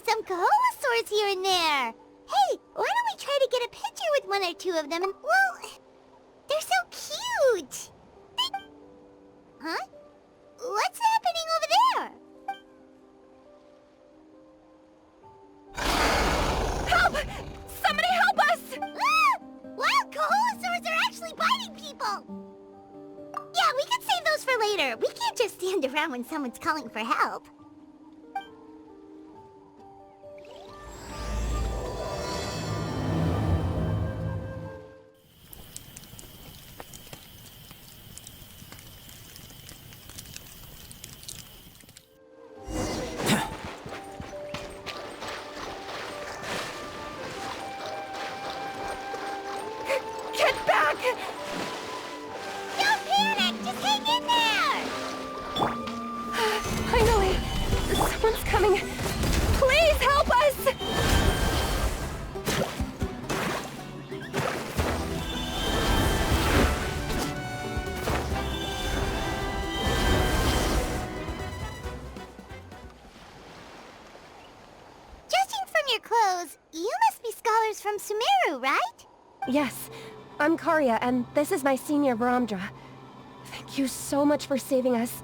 some Kaholosaurs here and there. Hey, why don't we try to get a picture with one or two of them and, well, they're so cute. Huh? What's happening over there? Help! Somebody help us! Ah! Wild Kaholosaurs are actually biting people! Yeah, we can save those for later. We can't just stand around when someone's calling for help. Get back! Don't panic! Just hang in there! Finally! Someone's coming! Please help us! Judging from your clothes, you must be scholars from Sumeru, right? Yes, I'm Karya, and this is my senior Varamdra. Thank you so much for saving us.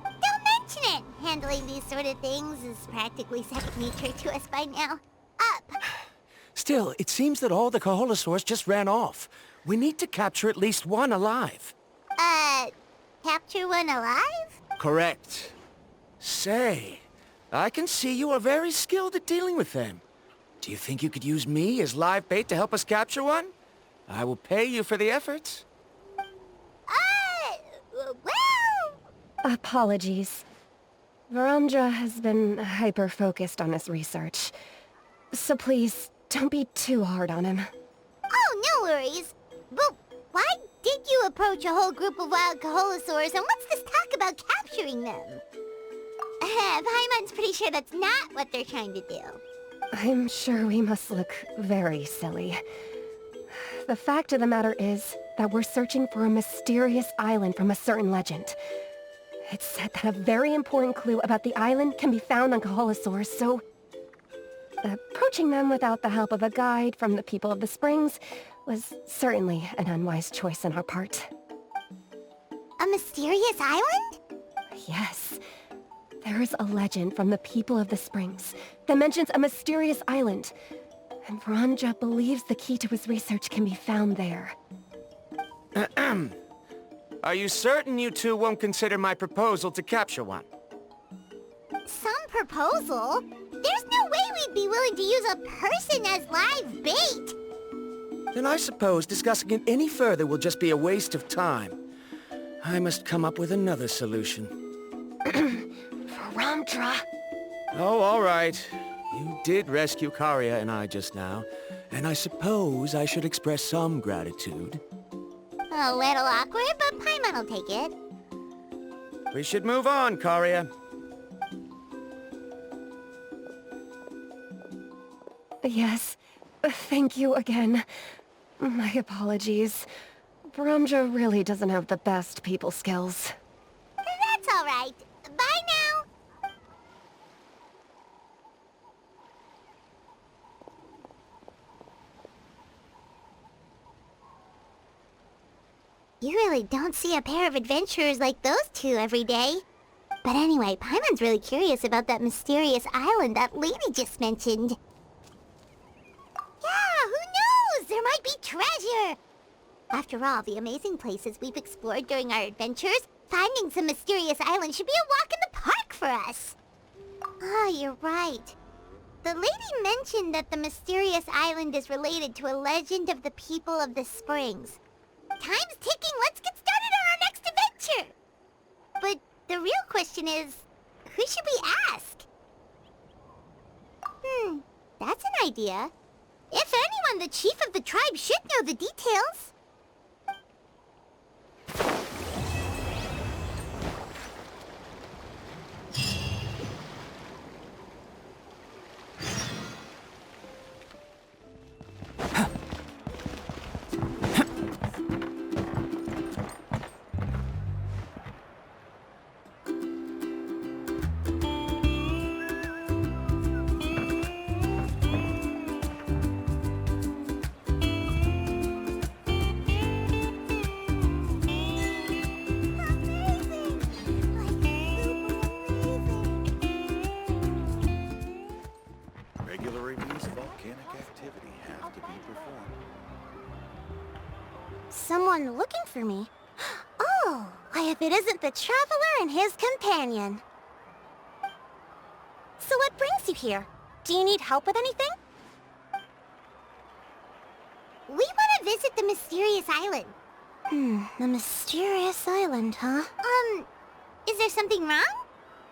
Don't mention it! Handling these sort of things is practically second nature to us by now. Up! Still, it seems that all the Kaholosaurs just ran off. We need to capture at least one alive. Capture one alive? Correct. Say, I can see you are very skilled at dealing with them. Do you think you could use me as live bait to help us capture one? I will pay you for the efforts. Well... Apologies. Varamdra has been hyper-focused on his research. So please, don't be too hard on him. Oh, no worries. But why did you approach a whole group of wild Kaholosaurs, and what's this talk about capturing them? Paimon's pretty sure that's not what they're trying to do. I'm sure we must look very silly. The fact of the matter is that we're searching for a mysterious island from a certain legend. It's said that a very important clue about the island can be found on Kaholosaurs, so... approaching them without the help of a guide from the people of the springs was certainly an unwise choice on our part. A mysterious island? Yes. There is a legend from the people of the springs that mentions a mysterious island, and Varamdra believes the key to his research can be found there. Are you certain you two won't consider my proposal to capture one? Some proposal? There's no way we'd be willing to use a person as live bait! Then I suppose discussing it any further will just be a waste of time. I must come up with another solution. Varamdra! Oh, all right. You did rescue Karya and I just now, and I suppose I should express some gratitude. A little awkward, but Paimon will take it. We should move on, Karya. Yes, thank you again. My apologies. Varamdra really doesn't have the best people skills. That's all right. Bye now. You really don't see a pair of adventurers like those two every day. But anyway, Paimon's really curious about that mysterious island that lady just mentioned. Yeah, who knows? There might be treasure! After all the amazing places we've explored during our adventures, finding some mysterious island should be a walk in the park for us. Oh, you're right. The lady mentioned that the mysterious island is related to a legend of the people of the springs. Time's ticking, let's get started on our next adventure! But the real question is, who should we ask? That's an idea. If anyone, the chief of the tribe should know the details. Someone looking for me? Oh, why if it isn't the traveler and his companion. So what brings you here? Do you need help with anything? We want to visit the mysterious island. The mysterious island, huh? Is there something wrong?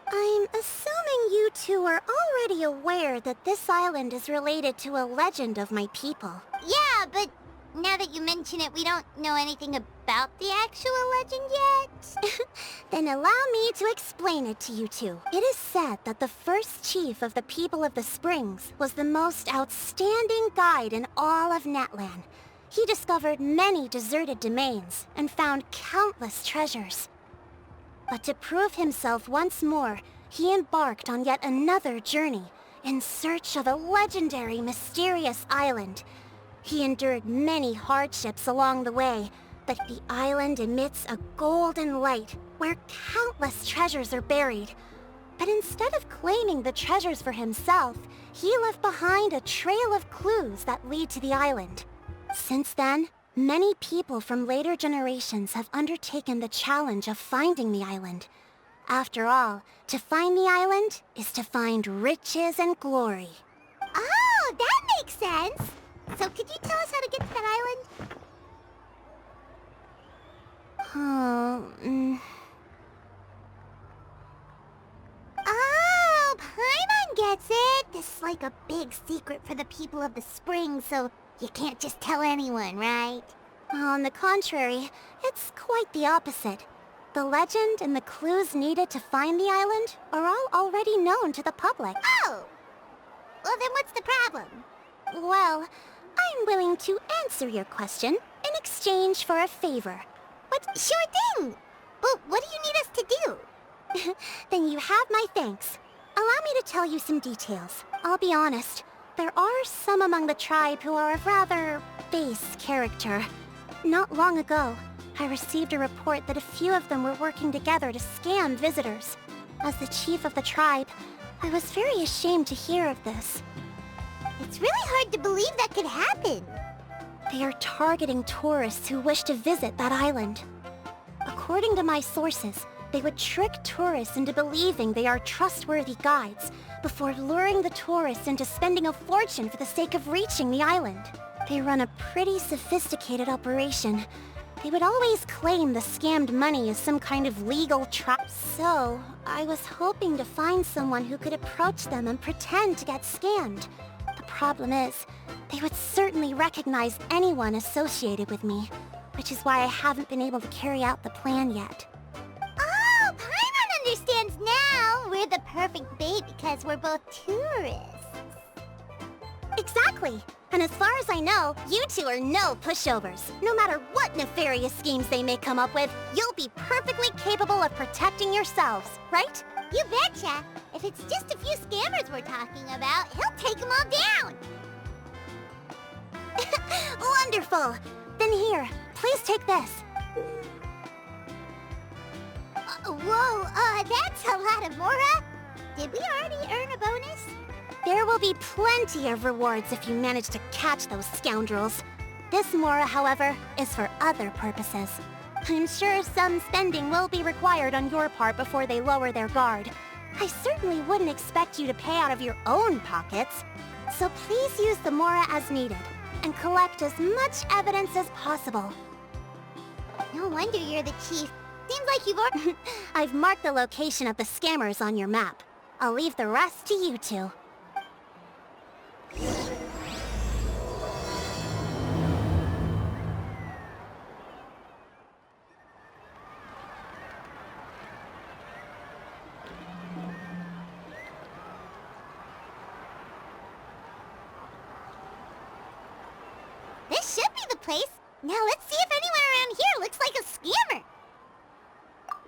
I'm assuming you two are already aware that this island is related to a legend of my people. Yeah, but now that you mention it, we don't know anything about the actual legend yet. Then allow me to explain it to you two. It is said that the first chief of the people of the Springs was the most outstanding guide in all of Natlan. He discovered many deserted domains and found countless treasures. But to prove himself once more, he embarked on yet another journey in search of a legendary, mysterious island. He endured many hardships along the way, but the island emits a golden light where countless treasures are buried. But instead of claiming the treasures for himself, he left behind a trail of clues that lead to the island. Since then, many people from later generations have undertaken the challenge of finding the island. After all, to find the island is to find riches and glory. Oh, that makes sense! So could you tell us how to get to that island? Oh, Paimon gets it! This is like a big secret for the people of the Springs, so you can't just tell anyone, right? On the contrary, it's quite the opposite. The legend and the clues needed to find the island are all already known to the public. Oh! Well, then what's the problem? Well, I'm willing to answer your question in exchange for a favor. What? Sure thing! But what do you need us to do? Then you have my thanks. Allow me to tell you some details. I'll be honest, there are some among the tribe who are of rather base character. Not long ago, I received a report that a few of them were working together to scam visitors. As the chief of the tribe, I was very ashamed to hear of this. It's really hard to believe that could happen. They are targeting tourists who wish to visit that island. According to my sources, they would trick tourists into believing they are trustworthy guides before luring the tourists into spending a fortune for the sake of reaching the island. They run a pretty sophisticated operation. They would always claim the scammed money is some kind of legal trap. So, I was hoping to find someone who could approach them and pretend to get scammed. The problem is, they would certainly recognize anyone associated with me, which is why I haven't been able to carry out the plan yet. Oh, Paimon understands now! We're the perfect bait because we're both tourists. Exactly! And as far as I know, you two are no pushovers. No matter what nefarious schemes they may come up with, you'll be perfectly capable of protecting yourselves, right? You betcha! If it's just a few scammers we're talking about, he'll take them all down! Wonderful! Then here, please take this. Whoa, that's a lot of Mora! Did we already earn a bonus? There will be plenty of rewards if you manage to catch those scoundrels. This Mora, however, is for other purposes. I'm sure some spending will be required on your part before they lower their guard. I certainly wouldn't expect you to pay out of your own pockets. So please use the Mora as needed, and collect as much evidence as possible. No wonder you're the chief. Seems like you've I've marked the location of the scammers on your map. I'll leave the rest to you two. This should be the place. Now let's see if anyone around here looks like a scammer.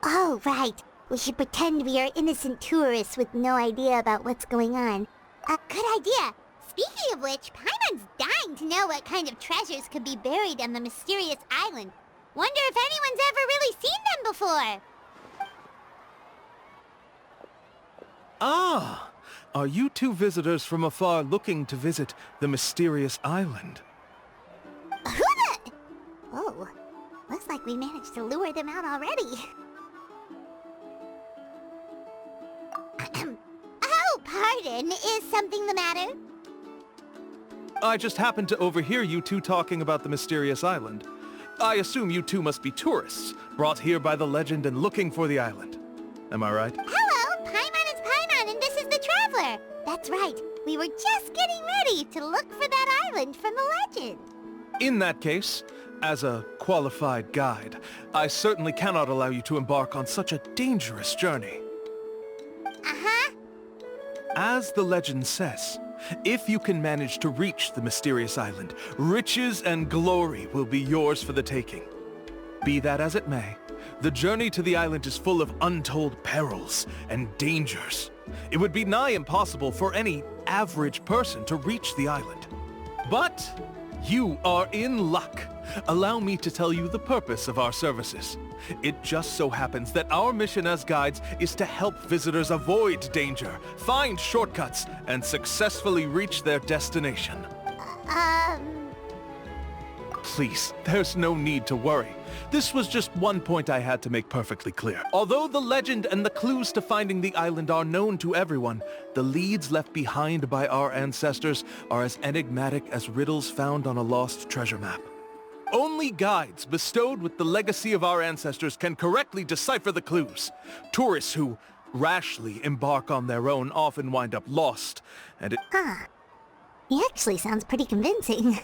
Oh, right. We should pretend we are innocent tourists with no idea about what's going on. Good idea. Speaking of which, Paimon's dying to know what kind of treasures could be buried on the mysterious island. Wonder if anyone's ever really seen them before. Ah! Are you two visitors from afar looking to visit the mysterious island? Who the... Oh, Looks like we managed to lure them out already. Oh, pardon. Is something the matter? I just happened to overhear you two talking about the mysterious island. I assume you two must be tourists, brought here by the legend and looking for the island. Am I right? Hello, Paimon is Paimon, and this is the Traveler. That's right. We were just getting ready to look for that island from the legend. In that case, as a qualified guide, I certainly cannot allow you to embark on such a dangerous journey. Uh-huh. As the legend says, if you can manage to reach the mysterious island, riches and glory will be yours for the taking. Be that as it may, the journey to the island is full of untold perils and dangers. It would be nigh impossible for any average person to reach the island. But you are in luck. Allow me to tell you the purpose of our services. It just so happens that our mission as guides is to help visitors avoid danger, find shortcuts, and successfully reach their destination. Please, there's no need to worry. This was just one point I had to make perfectly clear. Although the legend and the clues to finding the island are known to everyone, the leads left behind by our ancestors are as enigmatic as riddles found on a lost treasure map. Only guides bestowed with the legacy of our ancestors can correctly decipher the clues. Tourists who rashly embark on their own often wind up lost, and He actually sounds pretty convincing.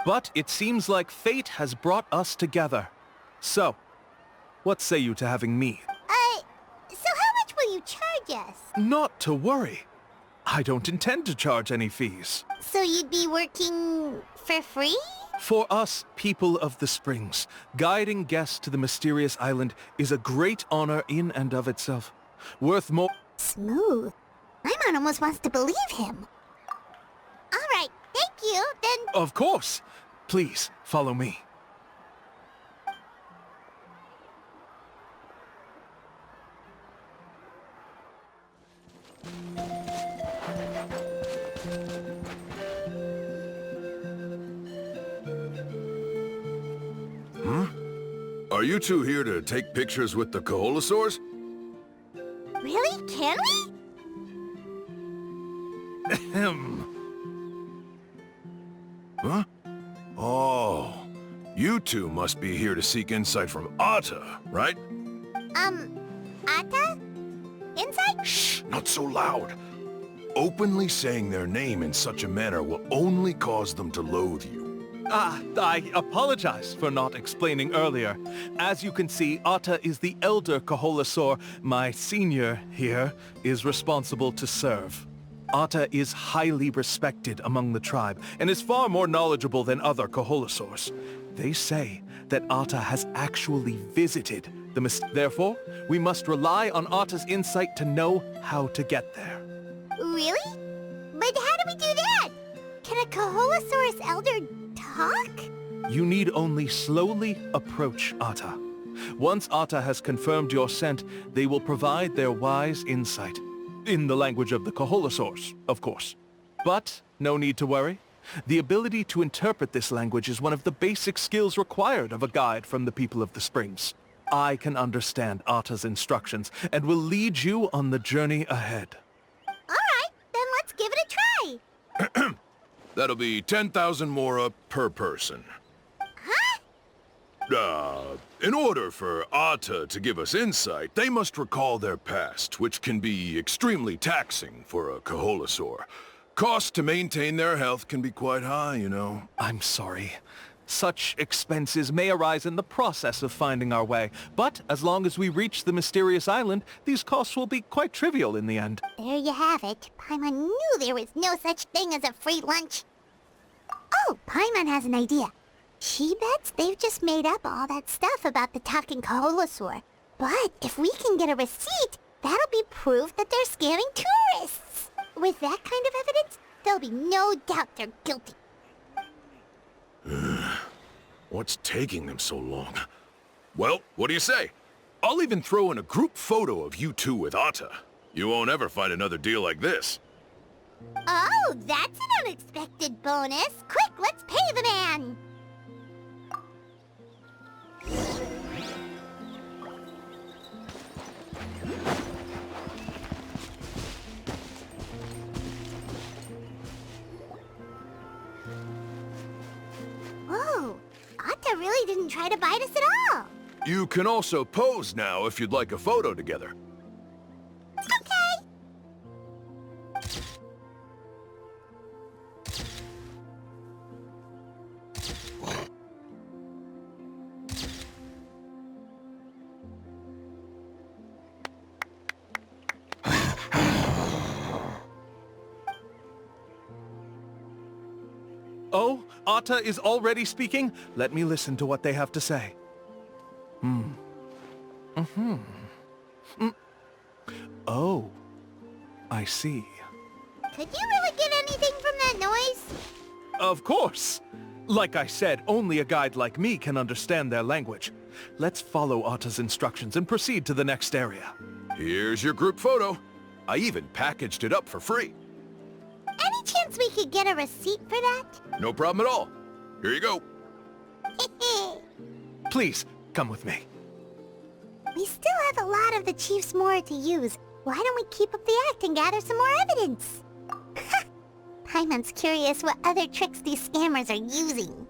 But it seems like fate has brought us together. So, what say you to having me? So how much will you charge us? Not to worry. I don't intend to charge any fees. So you'd be working for free? For us, people of the Springs, guiding guests to the mysterious island is a great honor in and of itself. Worth more... Smooth. Paimon almost wants to believe him. All right, thank you. Then Of course. Please, follow me. Are you two here to take pictures with the Koholosaurs? really? Can we? Huh? Oh, you two must be here to seek insight from Atta, right? Atta? Insight? Shh, not so loud. Openly saying their name in such a manner will only cause them to loathe you. I apologize for not explaining earlier. As you can see, Atta is the elder Koholosaur. My senior here is responsible to serve. Atta is highly respected among the tribe and is far more knowledgeable than other Koholosaurs. They say that Atta has actually visited the Therefore, we must rely on Atta's insight to know how to get there. Really? But how do we do that? Can a Koholosaurus elder talk? You need only slowly approach Atta. Once Atta has confirmed your scent, they will provide their wise insight. In the language of the Koholosaurs, of course. But no need to worry. The ability to interpret this language is one of the basic skills required of a guide from the people of the Springs. I can understand Atta's instructions and will lead you on the journey ahead. All right, then let's give it a try. That'll be 10,000 mora per person. Huh? In order for Atta to give us insight, they must recall their past, which can be extremely taxing for a Koholosaur. Cost to maintain their health can be quite high, you know. I'm sorry. Such expenses may arise in the process of finding our way, but as long as we reach the mysterious island, these costs will be quite trivial in the end. There you have it. Paimon knew there was no such thing as a free lunch. Oh, Paimon has an idea. She bets they've just made up all that stuff about the talking Koholosaur. But if we can get a receipt, that'll be proof that they're scamming tourists. With that kind of evidence, there'll be no doubt they're guilty. What's taking them so long? Well, what do you say? I'll even throw in a group photo of you two with Atta. You won't ever find another deal like this. Oh, that's an unexpected bonus. Quick, let's pay the man. they didn't try to bite us at all. You can also pose now if you'd like a photo together. Okay. Oh, Atta is already speaking? Let me listen to what they have to say. Oh, I see. Could you really get anything from that noise? Of course! Like I said, only a guide like me can understand their language. Let's follow Atta's instructions and proceed to the next area. Here's your group photo. I even packaged it up for free. Any chance we could get a receipt for that? No problem at all. Here you go. Please, come with me. We still have a lot of the Chief's Mora to use. Why don't we keep up the act and gather some more evidence? Paimon's curious what other tricks these scammers are using.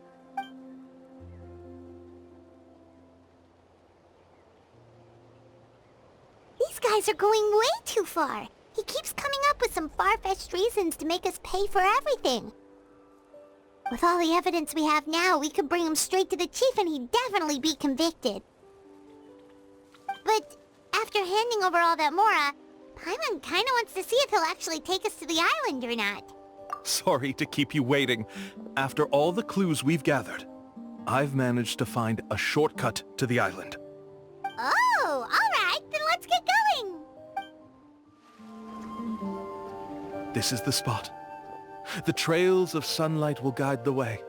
These guys are going way too far. He keeps coming up with some far-fetched reasons to make us pay for everything. With all the evidence we have now, we could bring him straight to the chief and he'd definitely be convicted. But after handing over all that Mora, Paimon kinda wants to see if he'll actually take us to the island or not. Sorry to keep you waiting. After all the clues we've gathered, I've managed to find a shortcut to the island. Oh, alright, then let's get going! This is the spot. The trails of sunlight will guide the way.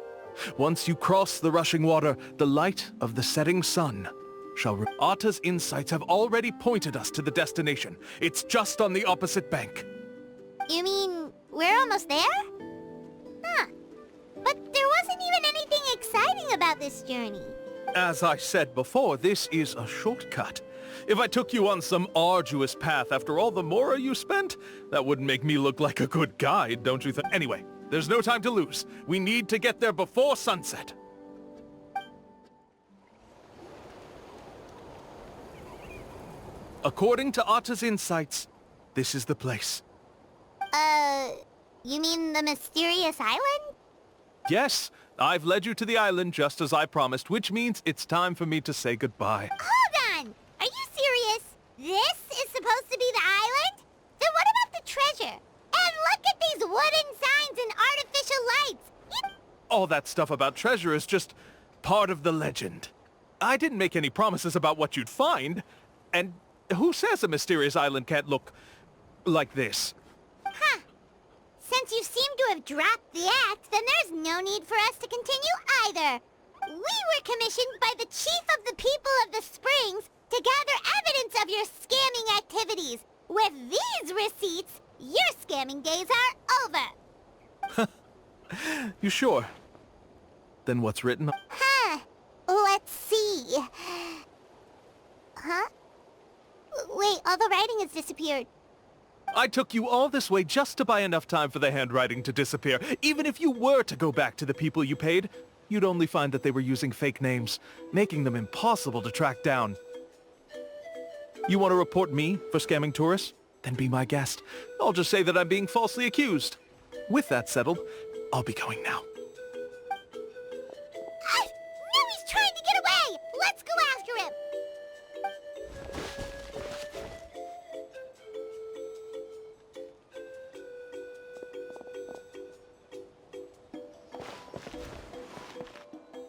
Once you cross the rushing water, the light of the setting sun shall... Atta's insights have already pointed us to the destination. It's just on the opposite bank. You mean, we're almost there? Huh. But there wasn't even anything exciting about this journey. As I said before, this is a shortcut. If I took you on some arduous path after all the Mora you spent, that wouldn't make me look like a good guide, don't you think? Anyway, there's no time to lose. We need to get there before sunset. According to Atta's insights, this is the place. You mean the mysterious island? Yes, I've led you to the island just as I promised, which means it's time for me to say goodbye. Hold on! Are you serious? This is supposed to be the island? Then what about the treasure? And look at these wooden signs and artificial lights! All that stuff about treasure is just part of the legend. I didn't make any promises about what you'd find. And who says a mysterious island can't look like this? Huh. Since you seem to have dropped the act, then there's no need for us to continue either. We were commissioned by the chief of the people of the Springs to gather evidence of your scamming activities. With these receipts, your scamming days are over. You sure? Then what's written? Huh. Let's see. Huh? Wait, all the writing has disappeared. I took you all this way just to buy enough time for the handwriting to disappear. Even if you were to go back to the people you paid, you'd only find that they were using fake names, making them impossible to track down. You want to report me for scamming tourists? Then be my guest. I'll just say that I'm being falsely accused. With that settled, I'll be going now. Now he's trying to get away! Let's go after him!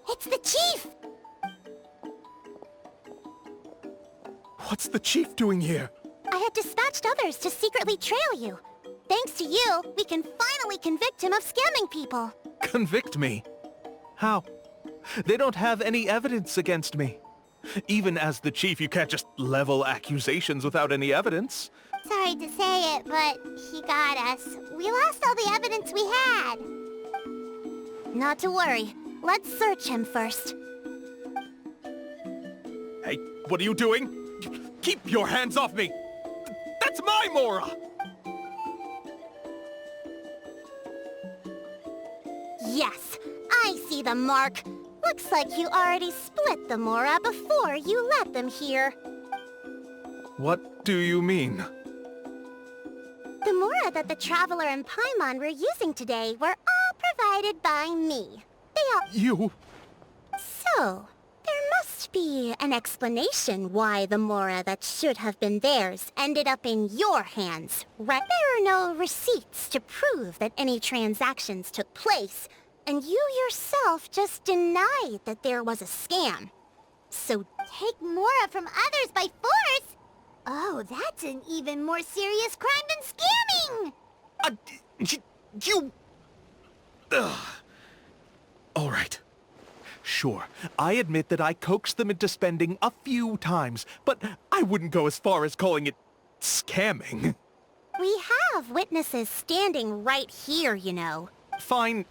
It's the chief! What's the chief doing here? I had dispatched others to secretly trail you. Thanks to you, we can finally convict him of scamming people. Convict me? How? They don't have any evidence against me. Even as the chief, you can't just level accusations without any evidence. Sorry to say it, but he got us. We lost all the evidence we had. Not to worry. Let's search him first. Hey, what are you doing? Keep your hands off me! That's my Mora! Yes, I see the mark. Looks like you already split the Mora before you let them here. What do you mean? The Mora that the Traveler and Paimon were using today were all provided by me. You... So, there must be an explanation why the Mora that should have been theirs ended up in your hands, right? There are no receipts to prove that any transactions took place, and you yourself just denied that there was a scam. So take Mora from others by force? Oh, that's an even more serious crime than scamming! You... Ugh. All right. Sure, I admit that I coaxed them into spending a few times, but I wouldn't go as far as calling it scamming. We have witnesses standing right here, you know. Fine.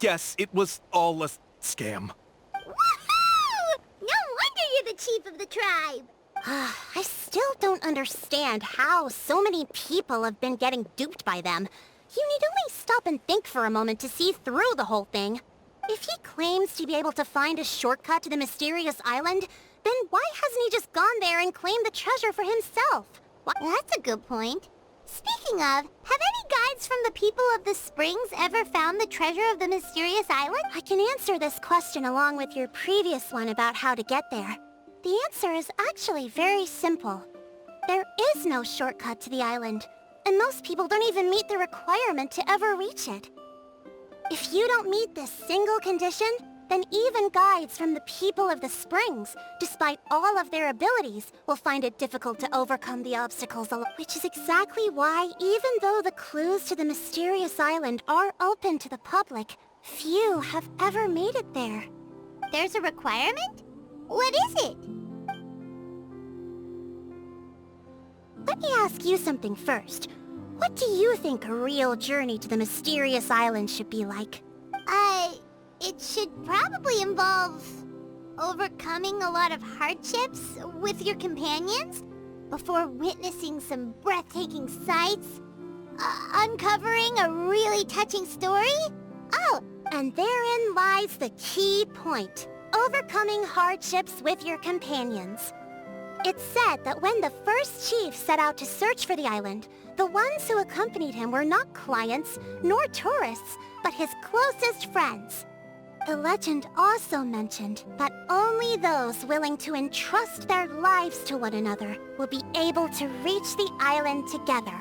Yes, it was all a scam. Woohoo! No wonder you're the chief of the tribe! I still don't understand how so many people have been getting duped by them. You need only stop and think for a moment to see through the whole thing. If he claims to be able to find a shortcut to the mysterious island, then why hasn't he just gone there and claimed the treasure for himself? That's a good point. Speaking of, have any guides from the people of the Springs ever found the treasure of the mysterious island? I can answer this question along with your previous one about how to get there. The answer is actually very simple. There is no shortcut to the island, and most people don't even meet the requirement to ever reach it. If you don't meet this single condition, then even guides from the people of the Springs, despite all of their abilities, will find it difficult to overcome the obstacles alone. Which is exactly why, even though the clues to the mysterious island are open to the public, few have ever made it there. There's a requirement? What is it? Let me ask you something first. What do you think a real journey to the mysterious island should be like? It should probably involve overcoming a lot of hardships with your companions before witnessing some breathtaking sights, uncovering a really touching story. Oh, and therein lies the key point. Overcoming hardships with your companions. It's said that when the first chief set out to search for the island, the ones who accompanied him were not clients nor tourists, but his closest friends. The legend also mentioned that only those willing to entrust their lives to one another will be able to reach the island together.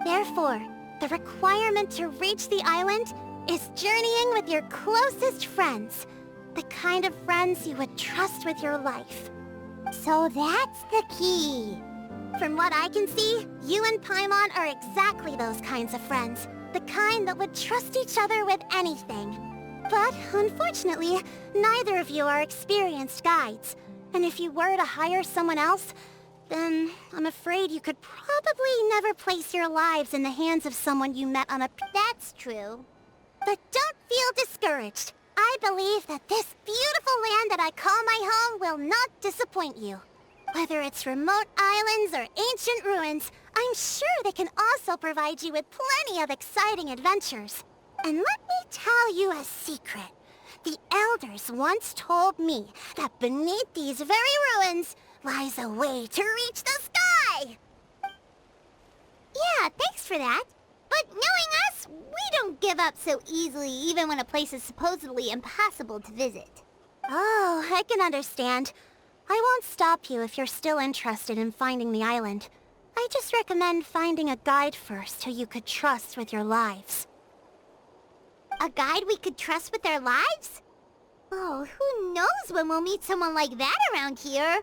Therefore, the requirement to reach the island is journeying with your closest friends, the kind of friends you would trust with your life. So that's the key. From what I can see, you and Paimon are exactly those kinds of friends. The kind that would trust each other with anything. But, unfortunately, neither of you are experienced guides. And if you were to hire someone else, then I'm afraid you could probably never place your lives in the hands of someone you met on a... That's true. But don't feel discouraged. I believe that this beautiful land that I call my home will not disappoint you. Whether it's remote islands or ancient ruins, I'm sure they can also provide you with plenty of exciting adventures. And let me tell you a secret. The elders once told me that beneath these very ruins lies a way to reach the sky! Yeah, thanks for that. But knowing us, we don't give up so easily even when a place is supposedly impossible to visit. Oh, I can understand. I won't stop you if you're still interested in finding the island. I just recommend finding a guide first who you could trust with your lives. A guide we could trust with our lives? Oh, who knows when we'll meet someone like that around here?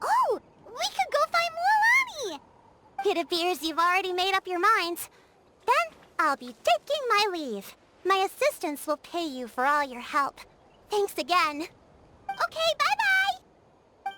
Oh, we could go find Mualani! It appears you've already made up your minds. Then I'll be taking my leave. My assistants will pay you for all your help. Thanks again. Okay, bye-bye!